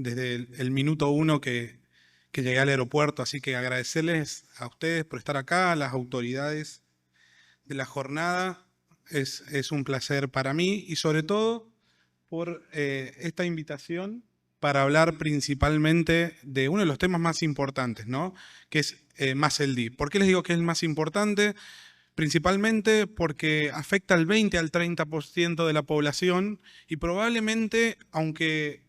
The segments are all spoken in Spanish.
desde el minuto uno que llegué al aeropuerto, así que agradecerles a ustedes por estar acá, a las autoridades de la jornada. Es un placer para mí y sobre todo por esta invitación para hablar principalmente de uno de los temas más importantes, ¿no? Que es Muscle D. ¿Por qué les digo que es el más importante? Principalmente porque afecta al 20 al 30% de la población y probablemente, aunque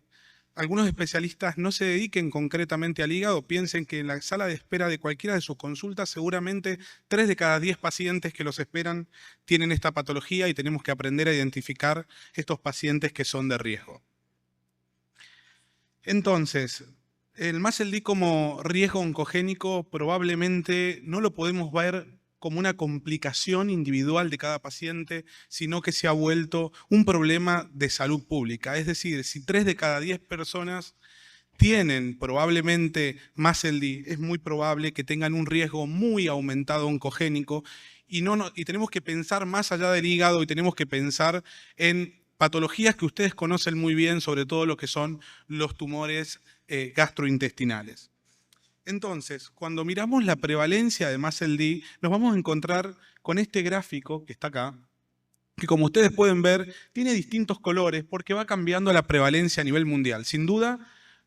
algunos especialistas no se dediquen concretamente al hígado, piensen que en la sala de espera de cualquiera de sus consultas, seguramente 3 de cada 10 pacientes que los esperan tienen esta patología y tenemos que aprender a identificar estos pacientes que son de riesgo. Entonces, el Muscle D como riesgo oncogénico probablemente no lo podemos ver como una complicación individual de cada paciente, sino que se ha vuelto un problema de salud pública. Es decir, si 3 de cada 10 personas tienen probablemente Muscle D, es muy probable que tengan un riesgo muy aumentado oncogénico y tenemos que pensar más allá del hígado y tenemos que pensar en patologías que ustedes conocen muy bien, sobre todo lo que son los tumores gastrointestinales. Entonces, cuando miramos la prevalencia de Muscle D, nos vamos a encontrar con este gráfico que está acá, que como ustedes pueden ver, tiene distintos colores porque va cambiando la prevalencia a nivel mundial. Sin duda,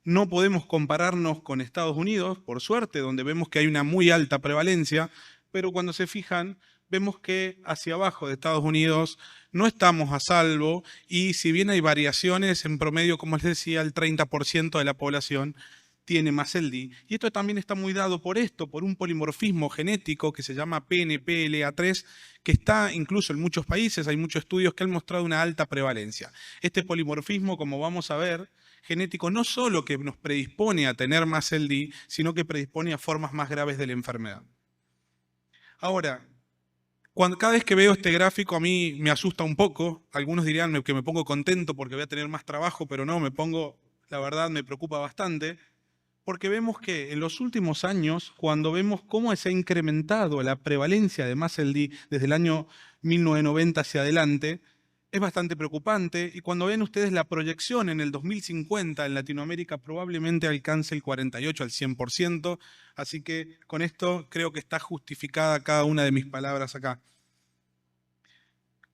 no podemos compararnos con Estados Unidos, por suerte, donde vemos que hay una muy alta prevalencia, pero cuando se fijan, vemos que hacia abajo de Estados Unidos no estamos a salvo y si bien hay variaciones, en promedio, como les decía, el 30% de la población tiene Muscle D. Y esto también está muy dado por esto, por un polimorfismo genético que se llama PNPLA3, que está incluso en muchos países, hay muchos estudios que han mostrado una alta prevalencia. Este polimorfismo, como vamos a ver, genético, no solo que nos predispone a tener Muscle D, sino que predispone a formas más graves de la enfermedad. Ahora, cada vez que veo este gráfico a mí me asusta un poco. Algunos dirían que me pongo contento porque voy a tener más trabajo, pero no, la verdad me preocupa bastante. Porque vemos que en los últimos años, cuando vemos cómo se ha incrementado la prevalencia de Muscle D desde el año 1990 hacia adelante, es bastante preocupante. Y cuando ven ustedes la proyección en el 2050 en Latinoamérica, probablemente alcance el 48 al 100%. Así que con esto creo que está justificada cada una de mis palabras acá.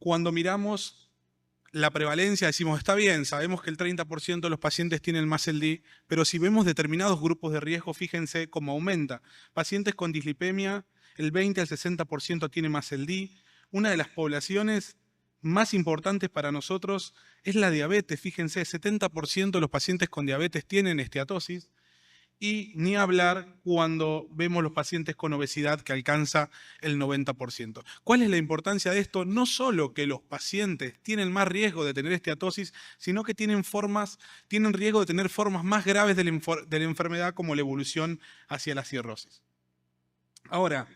Cuando miramos la prevalencia, decimos, está bien, sabemos que el 30% de los pacientes tienen Muscle D, pero si vemos determinados grupos de riesgo, fíjense cómo aumenta. Pacientes con dislipemia, el 20 al 60% tienen Muscle D. Una de las poblaciones más importantes para nosotros es la diabetes. Fíjense, 70% de los pacientes con diabetes tienen esteatosis. Y ni hablar cuando vemos los pacientes con obesidad que alcanza el 90%. ¿Cuál es la importancia de esto? No solo que los pacientes tienen más riesgo de tener esteatosis, sino que tienen riesgo de tener formas más graves de la enfermedad como la evolución hacia la cirrosis. Ahora,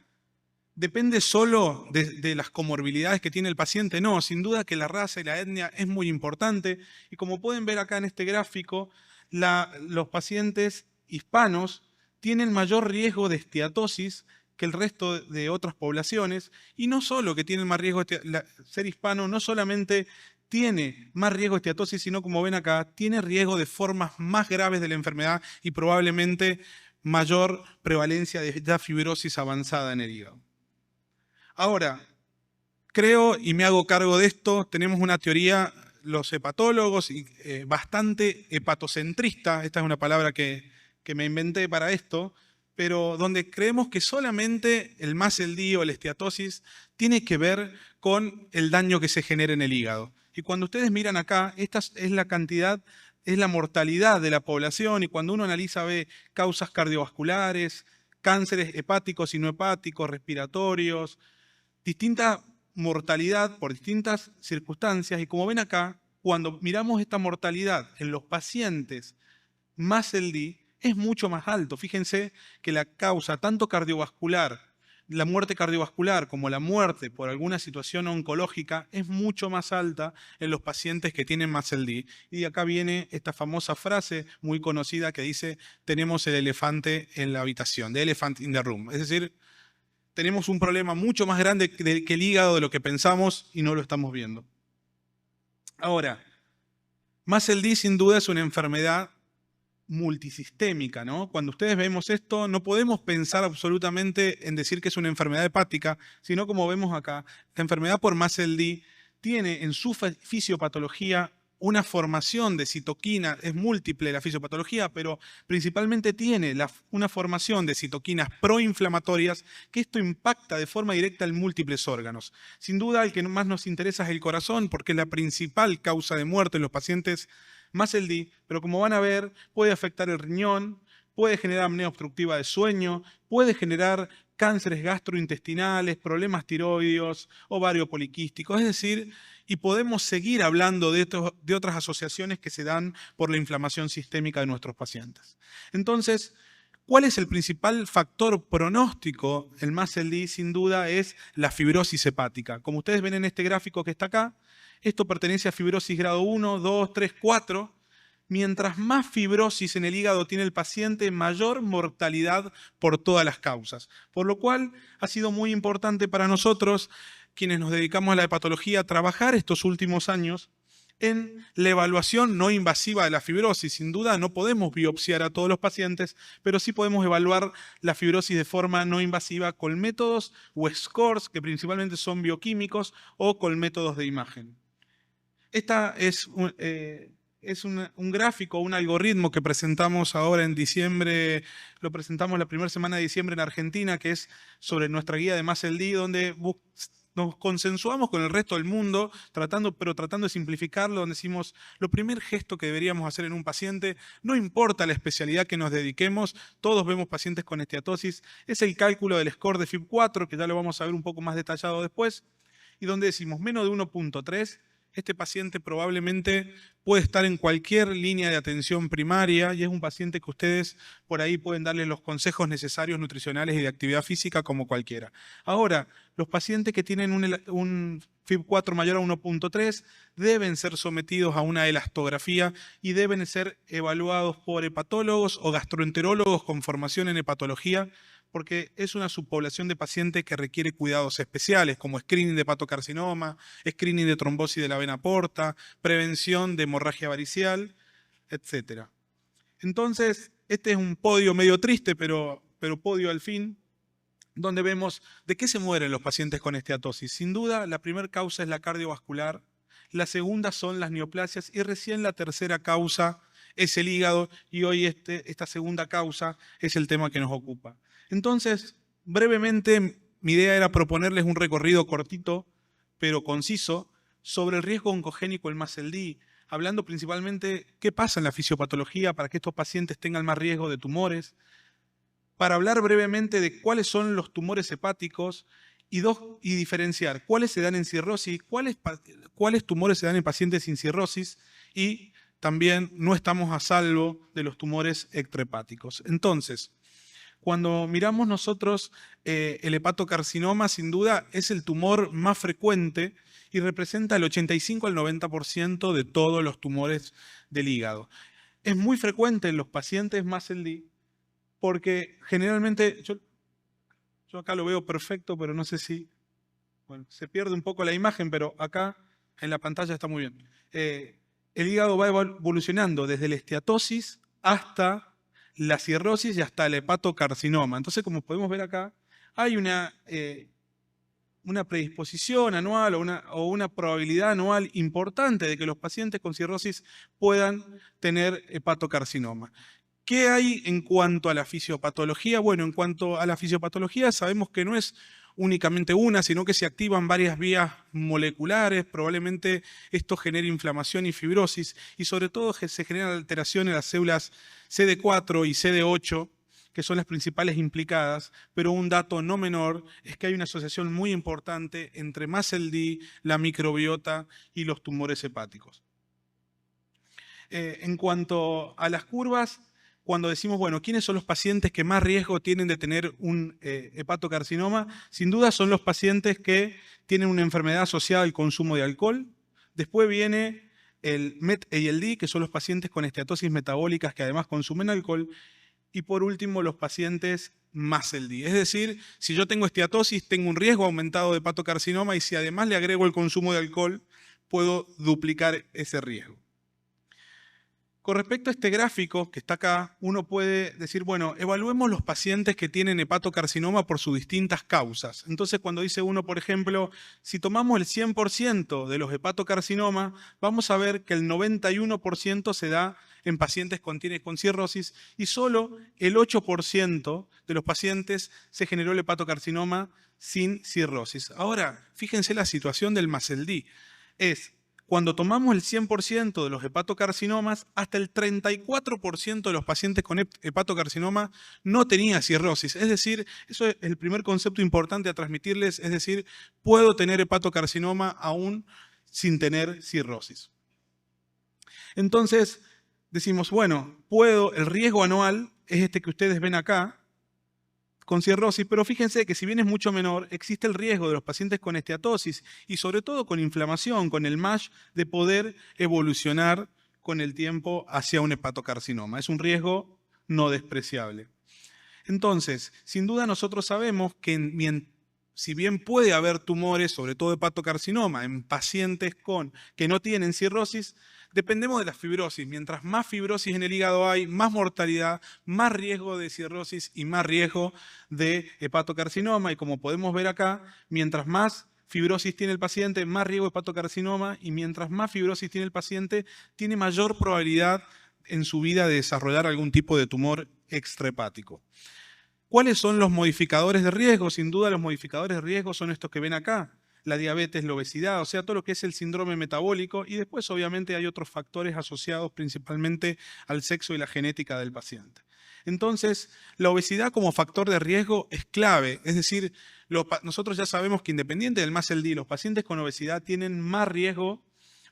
¿depende solo de las comorbilidades que tiene el paciente? No, sin duda que la raza y la etnia es muy importante. Y como pueden ver acá en este gráfico, los pacientes hispanos tienen mayor riesgo de esteatosis que el resto de otras poblaciones. Y no solo que tienen más riesgo ser hispano, no solamente tiene más riesgo de esteatosis, sino como ven acá, tiene riesgo de formas más graves de la enfermedad y probablemente mayor prevalencia de ya fibrosis avanzada en el hígado. Ahora, creo y me hago cargo de esto, tenemos una teoría, los hepatólogos, bastante hepatocentrista, esta es una palabra que me inventé para esto, pero donde creemos que solamente el Muscle D o la esteatosis tiene que ver con el daño que se genera en el hígado. Y cuando ustedes miran acá, esta es la cantidad, es la mortalidad de la población y cuando uno analiza ve causas cardiovasculares, cánceres hepáticos y no hepáticos, respiratorios, distinta mortalidad por distintas circunstancias y como ven acá, cuando miramos esta mortalidad en los pacientes Muscle D es mucho más alto. Fíjense que la causa tanto cardiovascular, la muerte cardiovascular como la muerte por alguna situación oncológica es mucho más alta en los pacientes que tienen Muscle D. Y acá viene esta famosa frase muy conocida que dice, tenemos el elefante en la habitación, the elephant in the room. Es decir, tenemos un problema mucho más grande que el hígado de lo que pensamos y no lo estamos viendo. Ahora, Muscle D sin duda es una enfermedad multisistémica, ¿no? Cuando ustedes vemos esto, no podemos pensar absolutamente en decir que es una enfermedad hepática, sino como vemos acá, la enfermedad por MASLD tiene en su fisiopatología una formación de citoquina, es múltiple la fisiopatología, pero principalmente tiene una formación de citoquinas proinflamatorias, que esto impacta de forma directa en múltiples órganos. Sin duda, el que más nos interesa es el corazón, porque es la principal causa de muerte en los pacientes MASLD, pero como van a ver, puede afectar el riñón, puede generar apnea obstructiva de sueño, puede generar cánceres gastrointestinales, problemas tiroideos, ovario poliquístico, es decir, y podemos seguir hablando de otras asociaciones que se dan por la inflamación sistémica de nuestros pacientes. Entonces, ¿cuál es el principal factor pronóstico? El MASLD, sin duda, es la fibrosis hepática. Como ustedes ven en este gráfico que está acá, esto pertenece a fibrosis grado 1, 2, 3, 4. Mientras más fibrosis en el hígado tiene el paciente, mayor mortalidad por todas las causas. Por lo cual ha sido muy importante para nosotros, quienes nos dedicamos a la hepatología, trabajar estos últimos años en la evaluación no invasiva de la fibrosis. Sin duda no podemos biopsiar a todos los pacientes, pero sí podemos evaluar la fibrosis de forma no invasiva con métodos o scores, que principalmente son bioquímicos, o con métodos de imagen. Esta es un gráfico, un algoritmo que presentamos ahora en diciembre, lo presentamos la primera semana de diciembre en Argentina, que es sobre nuestra guía de MASLD, donde nos consensuamos con el resto del mundo, tratando de simplificarlo, donde decimos, lo primer gesto que deberíamos hacer en un paciente, no importa la especialidad que nos dediquemos, todos vemos pacientes con esteatosis, es el cálculo del score de FIB4, que ya lo vamos a ver un poco más detallado después, y donde decimos menos de 1.3, este paciente probablemente puede estar en cualquier línea de atención primaria y es un paciente que ustedes por ahí pueden darle los consejos necesarios nutricionales y de actividad física como cualquiera. Ahora, los pacientes que tienen un FIB4 mayor a 1.3 deben ser sometidos a una elastografía y deben ser evaluados por hepatólogos o gastroenterólogos con formación en hepatología, porque es una subpoblación de pacientes que requiere cuidados especiales, como screening de hepatocarcinoma, screening de trombosis de la vena porta, prevención de hemorragia varicial, etc. Entonces, este es un podio medio triste, pero podio al fin, donde vemos de qué se mueren los pacientes con esteatosis. Sin duda, la primera causa es la cardiovascular, la segunda son las neoplasias y recién la tercera causa es el hígado y hoy esta segunda causa es el tema que nos ocupa. Entonces, brevemente, mi idea era proponerles un recorrido cortito, pero conciso, sobre el riesgo oncogénico del MASLD, hablando principalmente qué pasa en la fisiopatología para que estos pacientes tengan más riesgo de tumores, para hablar brevemente de cuáles son los tumores hepáticos y diferenciar cuáles se dan en cirrosis, cuáles tumores se dan en pacientes sin cirrosis y también no estamos a salvo de los tumores extrahepáticos. Entonces, cuando miramos nosotros el hepatocarcinoma, sin duda es el tumor más frecuente y representa el 85 al 90% de todos los tumores del hígado. Es muy frecuente en los pacientes MASLD porque generalmente, yo acá lo veo perfecto, pero no sé si, bueno, se pierde un poco la imagen, pero acá en la pantalla está muy bien. El hígado va evolucionando desde la esteatosis hasta la cirrosis y hasta el hepatocarcinoma. Entonces, como podemos ver acá, hay una predisposición anual o una probabilidad anual importante de que los pacientes con cirrosis puedan tener hepatocarcinoma. ¿Qué hay en cuanto a la fisiopatología? Bueno, en cuanto a la fisiopatología sabemos que no es únicamente una, sino que se activan varias vías moleculares, probablemente esto genere inflamación y fibrosis, y sobre todo se generan alteraciones en las células CD4 y CD8, que son las principales implicadas, pero un dato no menor es que hay una asociación muy importante entre MASLD, la microbiota y los tumores hepáticos. En cuanto a las curvas, cuando decimos, bueno, ¿quiénes son los pacientes que más riesgo tienen de tener un hepatocarcinoma? Sin duda son los pacientes que tienen una enfermedad asociada al consumo de alcohol. Después viene el MET-ALD, que son los pacientes con esteatosis metabólicas que además consumen alcohol. Y por último, los pacientes MASLD. Es decir, si yo tengo esteatosis, tengo un riesgo aumentado de hepatocarcinoma y si además le agrego el consumo de alcohol, puedo duplicar ese riesgo. Con respecto a este gráfico que está acá, uno puede decir, bueno, evaluemos los pacientes que tienen hepatocarcinoma por sus distintas causas. Entonces, cuando dice uno, por ejemplo, si tomamos el 100% de los hepatocarcinomas, vamos a ver que el 91% se da en pacientes con cirrosis y solo el 8% de los pacientes se generó el hepatocarcinoma sin cirrosis. Ahora, fíjense la situación del MASLD. Cuando tomamos el 100% de los hepatocarcinomas, hasta el 34% de los pacientes con hepatocarcinoma no tenía cirrosis. Es decir, eso es el primer concepto importante a transmitirles, es decir, puedo tener hepatocarcinoma aún sin tener cirrosis. Entonces, decimos, bueno, el riesgo anual es este que ustedes ven acá, con cirrosis, pero fíjense que si bien es mucho menor, existe el riesgo de los pacientes con esteatosis y sobre todo con inflamación, con el MASH, de poder evolucionar con el tiempo hacia un hepatocarcinoma. Es un riesgo no despreciable. Entonces, sin duda nosotros sabemos que si bien puede haber tumores, sobre todo hepatocarcinoma, en pacientes que no tienen cirrosis, dependemos de la fibrosis. Mientras más fibrosis en el hígado hay, más mortalidad, más riesgo de cirrosis y más riesgo de hepatocarcinoma. Y como podemos ver acá, mientras más fibrosis tiene el paciente, más riesgo de hepatocarcinoma, y mientras más fibrosis tiene el paciente, tiene mayor probabilidad en su vida de desarrollar algún tipo de tumor extrahepático. ¿Cuáles son los modificadores de riesgo? Sin duda los modificadores de riesgo son estos que ven acá. La diabetes, la obesidad, o sea, todo lo que es el síndrome metabólico, y después obviamente hay otros factores asociados principalmente al sexo y la genética del paciente. Entonces, la obesidad como factor de riesgo es clave, es decir, nosotros ya sabemos que independiente del MASLD, los pacientes con obesidad tienen más riesgo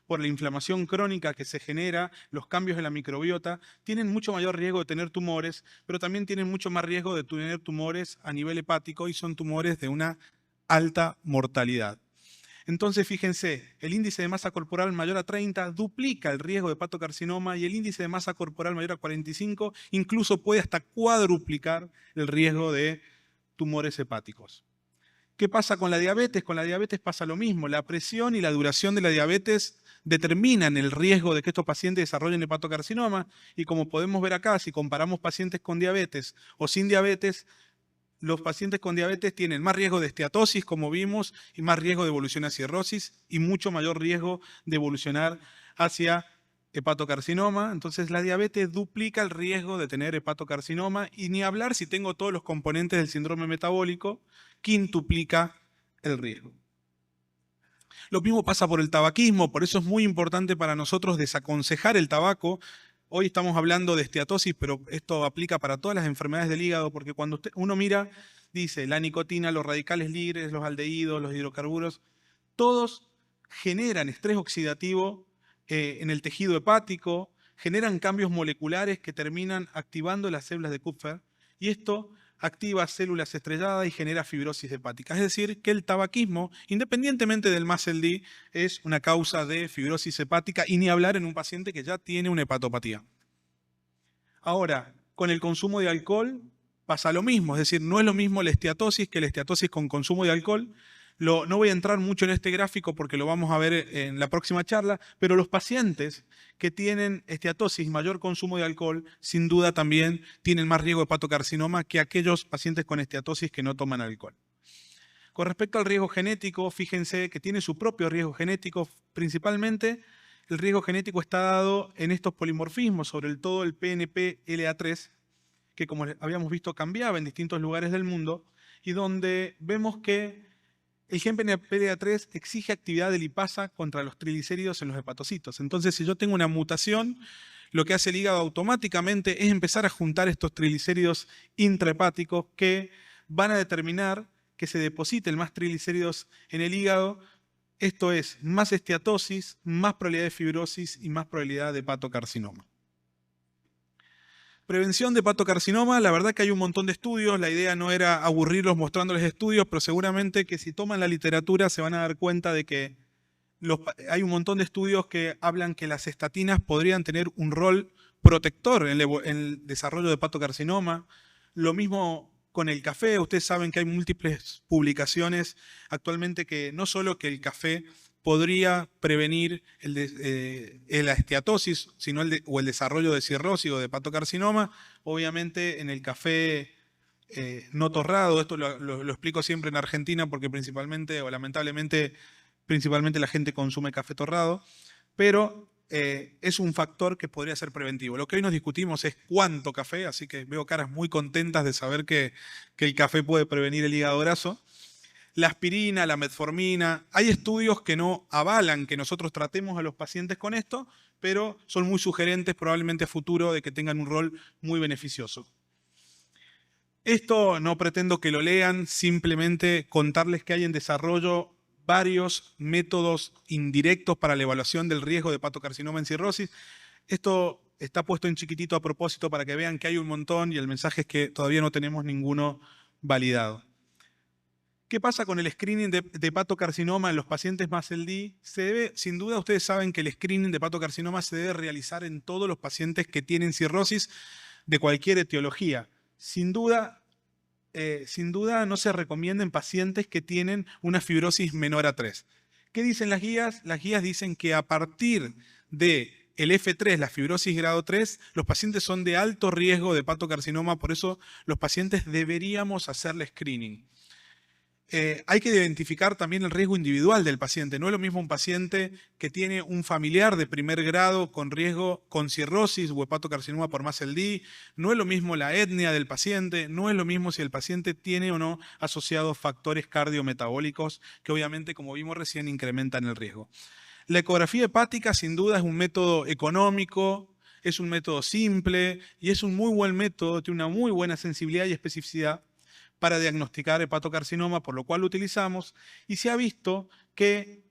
por la inflamación crónica que se genera, los cambios en la microbiota, tienen mucho mayor riesgo de tener tumores, pero también tienen mucho más riesgo de tener tumores a nivel hepático y son tumores de una alta mortalidad. Entonces, fíjense, el índice de masa corporal mayor a 30 duplica el riesgo de hepatocarcinoma y el índice de masa corporal mayor a 45 incluso puede hasta cuadruplicar el riesgo de tumores hepáticos. ¿Qué pasa con la diabetes? Con la diabetes pasa lo mismo. La presión y la duración de la diabetes determinan el riesgo de que estos pacientes desarrollen hepatocarcinoma y como podemos ver acá, si comparamos pacientes con diabetes o sin diabetes, los pacientes con diabetes tienen más riesgo de esteatosis, como vimos, y más riesgo de evolucionar a cirrosis y mucho mayor riesgo de evolucionar hacia hepatocarcinoma. Entonces la diabetes duplica el riesgo de tener hepatocarcinoma y ni hablar si tengo todos los componentes del síndrome metabólico, quintuplica el riesgo. Lo mismo pasa por el tabaquismo, por eso es muy importante para nosotros desaconsejar el tabaco. Hoy estamos hablando de esteatosis, pero esto aplica para todas las enfermedades del hígado, porque cuando uno mira, dice, la nicotina, los radicales libres, los aldehídos, los hidrocarburos, todos generan estrés oxidativo en el tejido hepático, generan cambios moleculares que terminan activando las células de Kupffer, y esto activa células estrelladas y genera fibrosis hepática. Es decir, que el tabaquismo, independientemente del MASLD, es una causa de fibrosis hepática y ni hablar en un paciente que ya tiene una hepatopatía. Ahora, con el consumo de alcohol pasa lo mismo, es decir, no es lo mismo la esteatosis que la esteatosis con consumo de alcohol. No voy a entrar mucho en este gráfico porque lo vamos a ver en la próxima charla, pero los pacientes que tienen esteatosis y mayor consumo de alcohol, sin duda también tienen más riesgo de hepatocarcinoma que aquellos pacientes con esteatosis que no toman alcohol. Con respecto al riesgo genético, fíjense que tiene su propio riesgo genético, principalmente el riesgo genético está dado en estos polimorfismos, sobre todo el PNP-LA3, que como habíamos visto cambiaba en distintos lugares del mundo, y donde vemos que el gen PNP-LA3 exige actividad de lipasa contra los triglicéridos en los hepatocitos. Entonces, si yo tengo una mutación, lo que hace el hígado automáticamente es empezar a juntar estos triglicéridos intrahepáticos que van a determinar que se depositen más triglicéridos en el hígado. Esto es más esteatosis, más probabilidad de fibrosis y más probabilidad de hepatocarcinoma. Prevención de hepatocarcinoma, la verdad que hay un montón de estudios, la idea no era aburrirlos mostrándoles estudios, pero seguramente que si toman la literatura se van a dar cuenta de que hay un montón de estudios que hablan que las estatinas podrían tener un rol protector en el desarrollo de hepatocarcinoma. Lo mismo con el café, ustedes saben que hay múltiples publicaciones actualmente que no solo que el café podría prevenir la esteatosis o el desarrollo de cirrosis o de hepatocarcinoma. Obviamente en el café no torrado, esto lo explico siempre en Argentina porque principalmente o lamentablemente principalmente la gente consume café torrado, pero es un factor que podría ser preventivo. Lo que hoy nos discutimos es cuánto café, así que veo caras muy contentas de saber que el café puede prevenir el hígado graso. La aspirina, la metformina, hay estudios que no avalan que nosotros tratemos a los pacientes con esto, pero son muy sugerentes probablemente a futuro de que tengan un rol muy beneficioso. Esto no pretendo que lo lean, simplemente contarles que hay en desarrollo varios métodos indirectos para la evaluación del riesgo de hepatocarcinoma en cirrosis. Esto está puesto en chiquitito a propósito para que vean que hay un montón y el mensaje es que todavía no tenemos ninguno validado. ¿Qué pasa con el screening de hepatocarcinoma en los pacientes MASLD? Sin duda ustedes saben que el screening de hepatocarcinoma se debe realizar en todos los pacientes que tienen cirrosis de cualquier etiología. Sin duda no se recomienda en pacientes que tienen una fibrosis menor a 3. ¿Qué dicen las guías? Las guías dicen que a partir del F3, la fibrosis grado 3, los pacientes son de alto riesgo de hepatocarcinoma, por eso los pacientes deberíamos hacerle screening. Hay que identificar también el riesgo individual del paciente. No es lo mismo un paciente que tiene un familiar de primer grado con riesgo con cirrosis o hepatocarcinoma por MASLD. No es lo mismo la etnia del paciente. No es lo mismo si el paciente tiene o no asociados factores cardiometabólicos que obviamente, como vimos recién, incrementan el riesgo. La ecografía hepática sin duda es un método económico, es un método simple y es un muy buen método, tiene una muy buena sensibilidad y especificidad para diagnosticar hepatocarcinoma, por lo cual lo utilizamos, y se ha visto que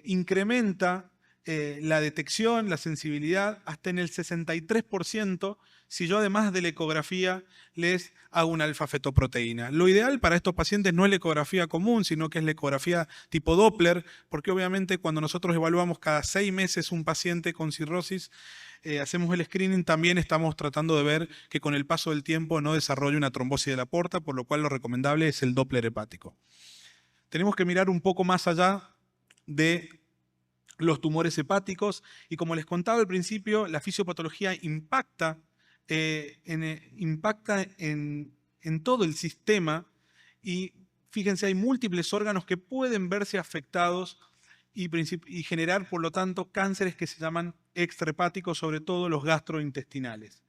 incrementa la detección, la sensibilidad, hasta en el 63%, si yo además de la ecografía les hago una alfa-fetoproteína. Lo ideal para estos pacientes no es la ecografía común, sino que es la ecografía tipo Doppler, porque obviamente cuando nosotros evaluamos cada 6 meses un paciente con cirrosis, hacemos el screening, también estamos tratando de ver que con el paso del tiempo no desarrolle una trombosis de la porta, por lo cual lo recomendable es el Doppler hepático. Tenemos que mirar un poco más allá de los tumores hepáticos y como les contaba al principio, la fisiopatología impacta en todo el sistema y fíjense, hay múltiples órganos que pueden verse afectados y generar, por lo tanto, cánceres que se llaman extrahepáticos, sobre todo los gastrointestinales.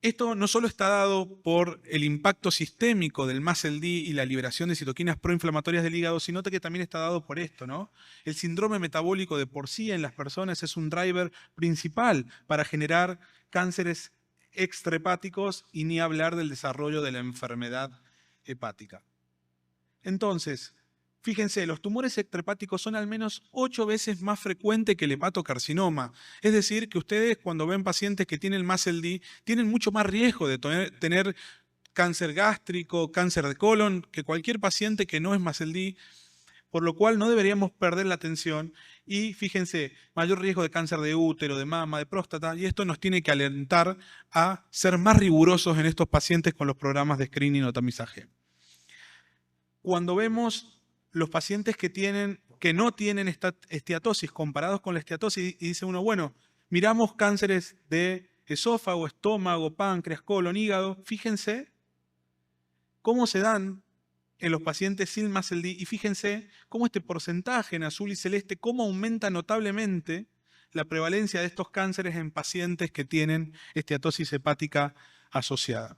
Esto no solo está dado por el impacto sistémico del MASLD y la liberación de citoquinas proinflamatorias del hígado, sino que también está dado por esto, ¿no? El síndrome metabólico de por sí en las personas es un driver principal para generar cánceres extrahepáticos y ni hablar del desarrollo de la enfermedad hepática. Entonces, fíjense, los tumores extrahepáticos son al menos 8 veces más frecuentes que el hepatocarcinoma. Es decir, que ustedes cuando ven pacientes que tienen MASLD, tienen mucho más riesgo de tener cáncer gástrico, cáncer de colon, que cualquier paciente que no es MASLD, por lo cual no deberíamos perder la atención. Y fíjense, mayor riesgo de cáncer de útero, de mama, de próstata, y esto nos tiene que alentar a ser más rigurosos en estos pacientes con los programas de screening o tamizaje. Cuando vemos los pacientes que no tienen esteatosis comparados con la esteatosis, y dice uno, bueno, miramos cánceres de esófago, estómago, páncreas, colon, hígado, fíjense cómo se dan en los pacientes sin MASLD y fíjense cómo este porcentaje en azul y celeste, cómo aumenta notablemente la prevalencia de estos cánceres en pacientes que tienen esteatosis hepática asociada.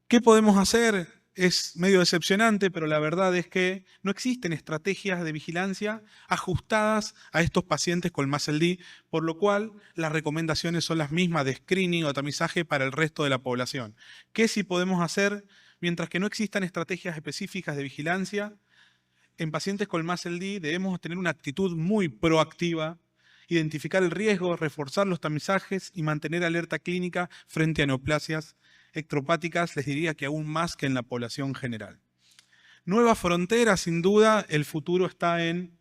¿Qué podemos hacer? Es medio decepcionante, pero la verdad es que no existen estrategias de vigilancia ajustadas a estos pacientes con MASLD, por lo cual las recomendaciones son las mismas de screening o tamizaje para el resto de la población. ¿Qué sí podemos hacer? Mientras que no existan estrategias específicas de vigilancia, en pacientes con MASLD debemos tener una actitud muy proactiva, identificar el riesgo, reforzar los tamizajes y mantener alerta clínica frente a neoplasias extropáticas, les diría que aún más que en la población general. Nueva frontera, sin duda, el futuro está en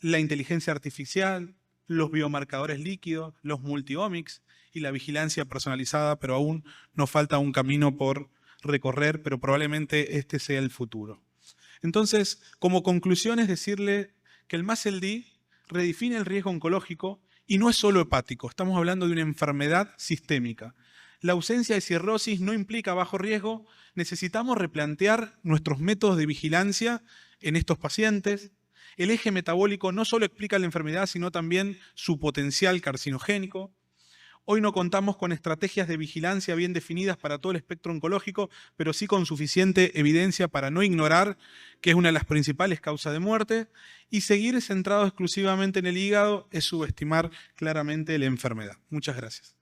la inteligencia artificial, los biomarcadores líquidos, los multiomics y la vigilancia personalizada, pero aún nos falta un camino por recorrer, pero probablemente este sea el futuro. Entonces, como conclusión es decirle que el MASLD redefine el riesgo oncológico y no es solo hepático, estamos hablando de una enfermedad sistémica. La ausencia de cirrosis no implica bajo riesgo, necesitamos replantear nuestros métodos de vigilancia en estos pacientes. El eje metabólico no solo explica la enfermedad, sino también su potencial carcinogénico. Hoy no contamos con estrategias de vigilancia bien definidas para todo el espectro oncológico, pero sí con suficiente evidencia para no ignorar que es una de las principales causas de muerte, y seguir centrado exclusivamente en el hígado es subestimar claramente la enfermedad. Muchas gracias.